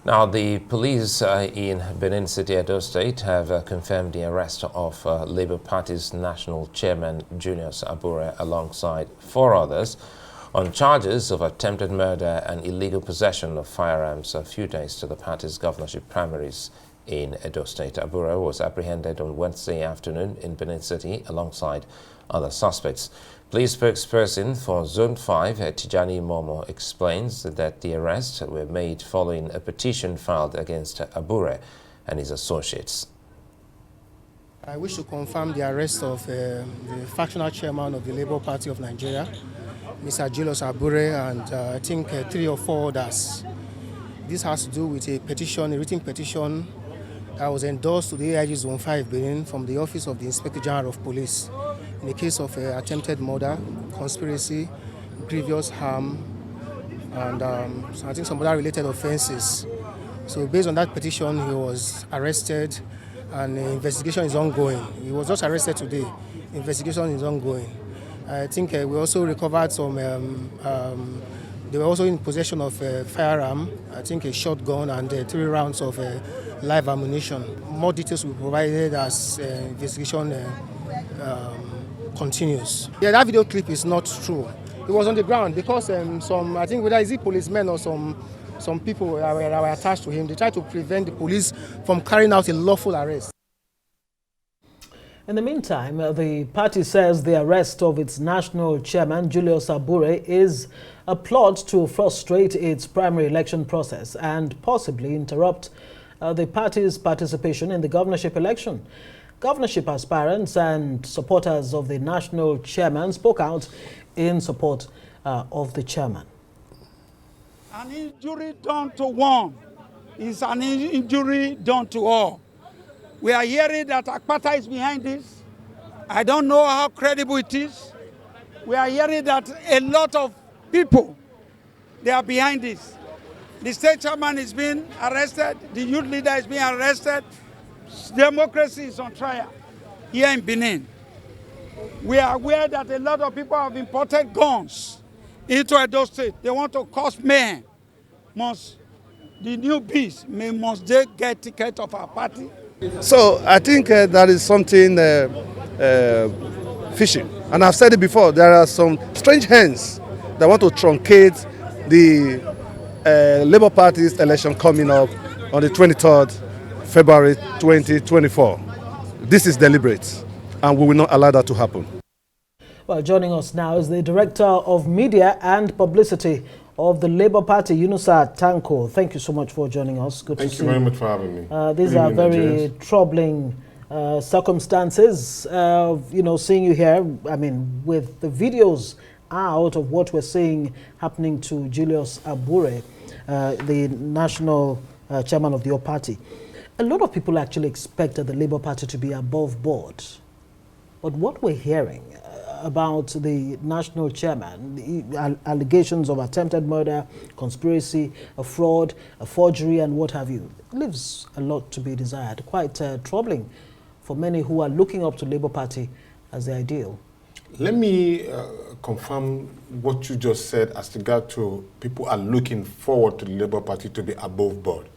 Now, the police in Benin City, Edo State, have confirmed the arrest of Labour Party's national chairman, Yunusa Abure, alongside 4 others, on charges of attempted murder and illegal possession of firearms a few days to the party's governorship primaries in Edo State. Abure was apprehended on Wednesday afternoon in Benin City alongside other suspects. Police spokesperson for Zone 5, Tijani Momo, explains that the arrests were made following a petition filed against Abure and his associates. I wish to confirm the arrest of the factional chairman of the Labour Party of Nigeria, Mr. Yunusa Abure, and I think 3 or 4 others. This has to do with a petition, a written petition that was endorsed to the AIG Zone 5 Benin from the Office of the Inspector General of Police in the case of attempted murder, conspiracy, grievous harm, and I think some other related offences. So based on that petition, he was arrested and the investigation is ongoing. He was just arrested today. The investigation is ongoing. I think we also recovered some, they were also in possession of a firearm, I think a shotgun and 3 rounds of live ammunition. More details will be provided as investigation continues. Yeah, that video clip is not true. It was on the ground because some, I think whether is it policemen or some people were attached to him. They tried to prevent the police from carrying out a lawful arrest. In the meantime, the party says the arrest of its national chairman, Yunusa Abure, is a plot to frustrate its primary election process and possibly interrupt the party's participation in the governorship election. Governorship aspirants and supporters of the national chairman spoke out in support of the chairman. An injury done to one is an injury done to all. We are hearing that Akpata is behind this. I don't know how credible it is. We are hearing that a lot of people, they are behind this. The state chairman is being arrested. The youth leader is being arrested. Democracy is on trial here in Benin. We are aware that a lot of people have imported guns into Edo State. They want to cause mayhem. The new beast, must they get ticket of our party? So I think that is something fishy. And I've said it before, there are some strange hands that want to truncate the Labour Party's election coming up on the 23rd February 2024. This is deliberate, and we will not allow that to happen. Well, joining us now is the Director of Media and Publicity of the Labour Party, Yunusa Tanko. Thank you so much for joining us. Good to see you. Thank you very much for having me. These are very troubling circumstances. Seeing you here, I mean, with the videos out of what we're seeing happening to Yunusa Abure, the national chairman of your party. A lot of people actually expected the Labour Party to be above board. But what we're hearing about the national chairman, the allegations of attempted murder, conspiracy, a fraud, a forgery, and what have you, leaves a lot to be desired. Quite troubling for many who are looking up to Labour Party as the ideal. Let me confirm what you just said as regard to people are looking forward to the Labour Party to be above board.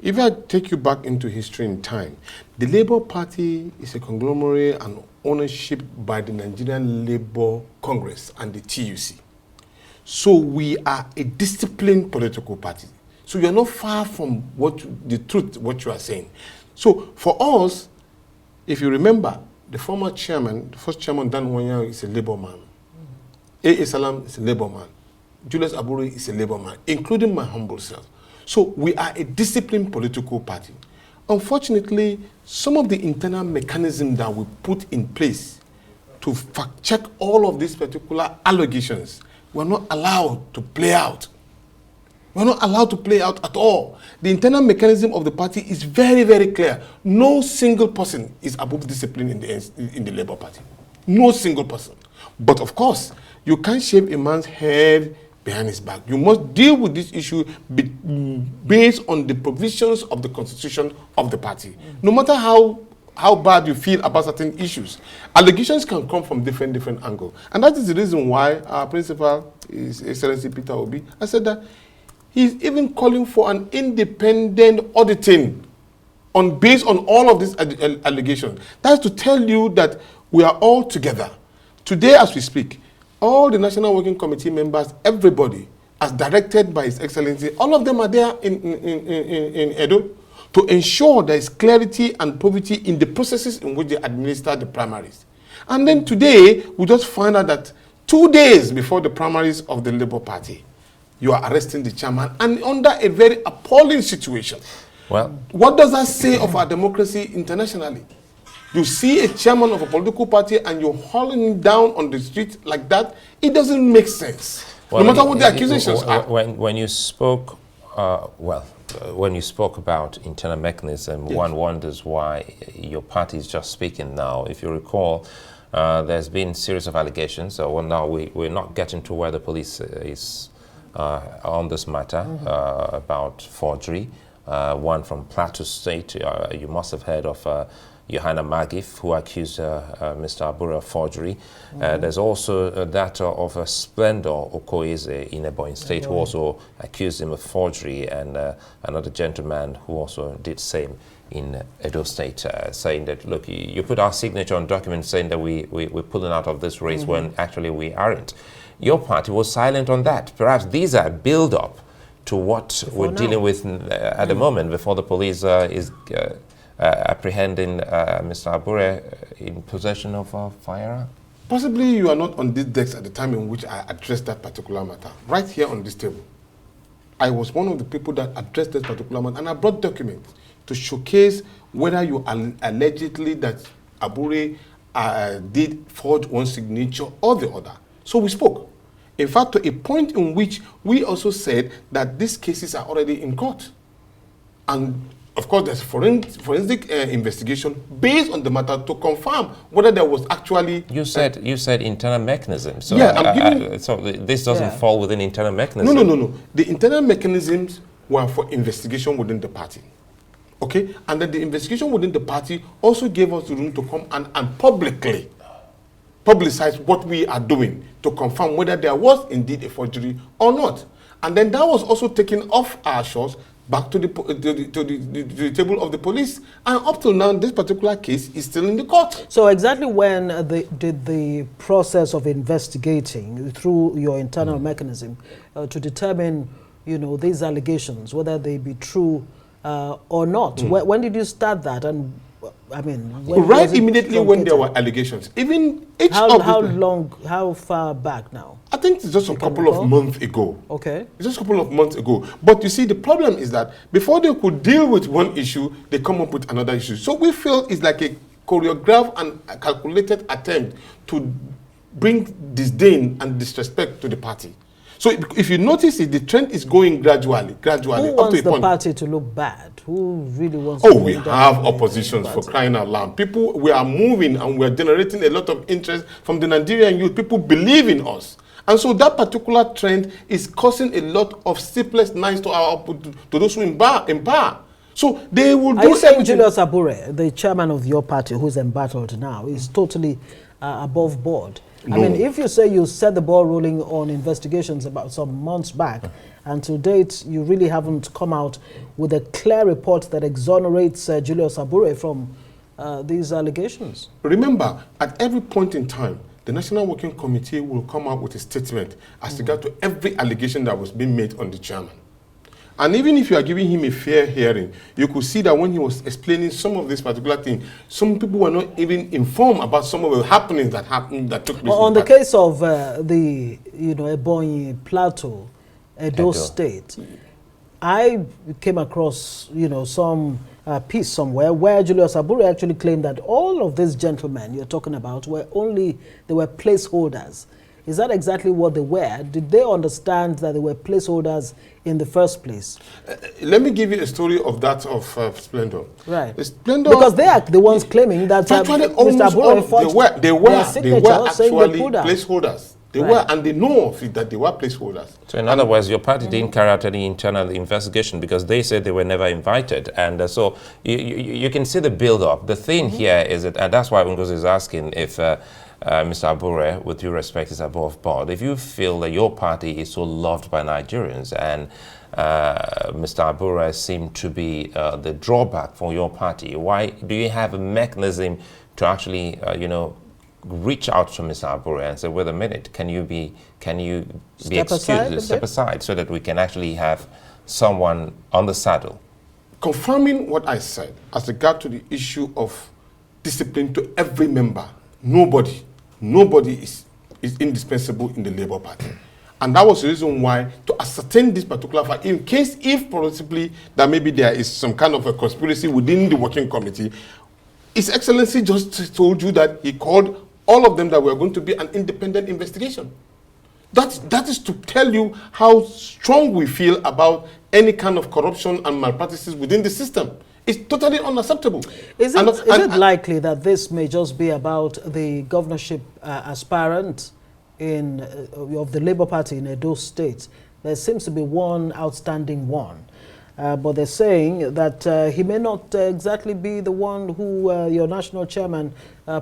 If I take you back into history in time, the Labour Party is a conglomerate and ownership by the Nigerian Labour Congress and the TUC. So we are a disciplined political party. So you're not far from the truth, what you are saying. So for us, if you remember, the former chairman, the first chairman, Dan Wanya, is a Labour man. A.A. Salam is a Labour man. Yunusa Abure is a Labour man, including my humble self. So we are a disciplined political party. Unfortunately, some of the internal mechanisms that we put in place to fact-check all of these particular allegations were not allowed to play out. We're not allowed to play out at all. The internal mechanism of the party is very, very clear. No single person is above discipline in the Labour Party. No single person. But of course, you can't shave a man's head behind his back. You must deal with this issue based on the provisions of the constitution of the party. No matter how bad you feel about certain issues, allegations can come from different angles. And that is the reason why our principal, His Excellency Peter Obi, I said that He's even calling for an independent auditing based on all of these allegations. That's to tell you that we are all together. Today, as we speak, all the National Working Committee members, everybody, as directed by His Excellency, all of them are there in Edo to ensure there is clarity and probity in the processes in which they administer the primaries. And then today, we just find out that 2 days before the primaries of the Labour Party, you are arresting the chairman, and under a very appalling situation. Well, what does that say of our democracy internationally? You see a chairman of a political party and you're hauling him down on the street like that, it doesn't make sense. well, no matter what the accusations are. When you spoke, when you spoke about internal mechanism, yes, one wonders why your party is just speaking now. If you recall, there's been a series of allegations. So now we're not getting to where the police is on this matter about forgery. One from Plateau State, you must have heard of Johanna Magif, who accused Mr. Abure of forgery. There's also that of Splendor Okoeze in Ebonyi State, who also accused him of forgery, and another gentleman who also did same in Edo State, saying that, look, you put our signature on documents saying that we're pulling out of this race when actually we aren't. Your party was silent on that. Perhaps these are build-up to what we're dealing with at the moment before the police is apprehending Mr. Abure in possession of a firearm? Possibly you are not on this desk at the time in which I addressed that particular matter. Right here on this table, I was one of the people that addressed this particular matter, and I brought documents to showcase whether you allegedly that Abure did forge one signature or the other. So we spoke. In fact, to a point in which we also said that these cases are already in court. And of course, there's forensic investigation based on the matter to confirm whether there was actually... You said internal mechanism. So, yeah, so this doesn't fall within internal mechanism. No. The internal mechanisms were for investigation within the party. Okay? And then the investigation within the party also gave us the room to come and publicly publicize what we are doing to confirm whether there was indeed a forgery or not. And then that was also taken off our shores back to the table of the police. And up till now, this particular case is still in the court. So exactly when did the process of investigating through your internal mechanism to determine, these allegations, whether they be true or not, when did you start that? And I mean, right immediately when there were allegations. Even each how far back now? I think it's just a couple of months ago. Okay. It's just a couple of months ago. But you see, the problem is that before they could deal with one issue, they come up with another issue. So we feel it's like a choreographed and a calculated attempt to bring disdain and disrespect to the party. So if you notice it, the trend is going gradually. Who wants the party to look bad? Who really wants to... Oh, we have oppositions for crying out loud. People, we are moving and we are generating a lot of interest from the Nigerian youth. People believe in us. And so that particular trend is causing a lot of sleepless nights to those who in power. So they will do... Are you saying Julius Abure, the chairman of your party, who's embattled now, is totally above board? No. I mean, if you say you set the ball rolling on investigations about some months back, and to date you really haven't come out with a clear report that exonerates Julius Abure from these allegations. Remember, at every point in time, the National Working Committee will come out with a statement as regard to every allegation that was being made on the chairman. And even if you are giving him a fair hearing, you could see that when he was explaining some of this particular thing, some people were not even informed about some of the happenings that took place. On the case of the Ebonyi Plateau, Edo State, I came across some piece somewhere where Julius Abure actually claimed that all of these gentlemen you're talking about they were placeholders. Is that exactly what they were? Did they understand that they were placeholders in the first place? Let me give you a story of that of Splendor. Right. Splendor, because they are the ones claiming that Mr. Abure they were actually placeholders. They were, and they know of it that they were placeholders. So in other words, your party didn't carry out any internal investigation because they said they were never invited. And so you can see the build-up. The thing here is that, and that's why Ngozi is asking if Mr. Abure, with due respect, is above board. If you feel that your party is so loved by Nigerians and Mr. Abure seemed to be the drawback for your party, why do you have a mechanism to actually, reach out to Mr. Abure and say, wait a minute, can you be excused, step aside, so that we can actually have someone on the saddle? Confirming what I said as regard to the issue of discipline to every member, nobody is indispensable in the Labour Party. And that was the reason why, to ascertain this particular fact, in case if possibly that maybe there is some kind of a conspiracy within the working committee, His Excellency just told you that he called all of them that were going to be an independent investigation. That is to tell you how strong we feel about any kind of corruption and malpractices within the system. It's totally unacceptable. Is it likely that this may just be about the governorship aspirant of the Labour Party in Edo State? There seems to be one outstanding one. But they're saying that he may not exactly be the one who your national chairman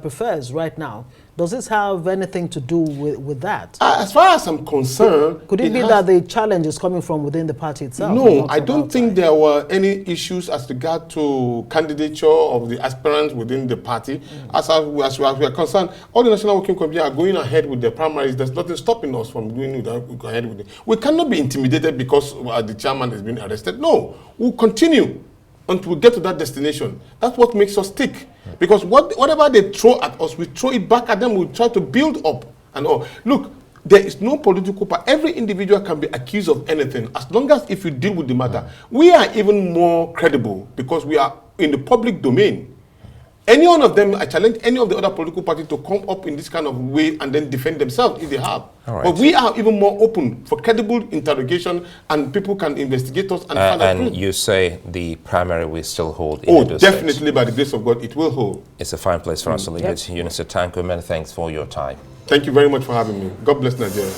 prefers right now. Does this have anything to do with that? As far as I'm concerned... Could it be that the challenge is coming from within the party itself? No, I don't think there were any issues as regard to candidature of the aspirants within the party. As we are concerned, all the National Working Committee are going ahead with their primaries. There's nothing stopping us from going ahead with it. We cannot be intimidated because the chairman has been arrested. No, we'll continue until we get to that destination. That's what makes us tick. Because whatever they throw at us, we throw it back at them. We try to build up and all. Look, there is no political part. Every individual can be accused of anything as long as if you deal with the matter. We are even more credible because we are in the public domain. Any one of them, I challenge any of the other political parties to come up in this kind of way and then defend themselves if they have. Right. But we are even more open for credible interrogation, and people can investigate us and find out. And you say the primary will still hold? Oh, definitely, by the grace of God, it will hold. It's a fine place for us to leave it. Yunusa Tanko, many thanks for your time. Thank you very much for having me. God bless Nigeria.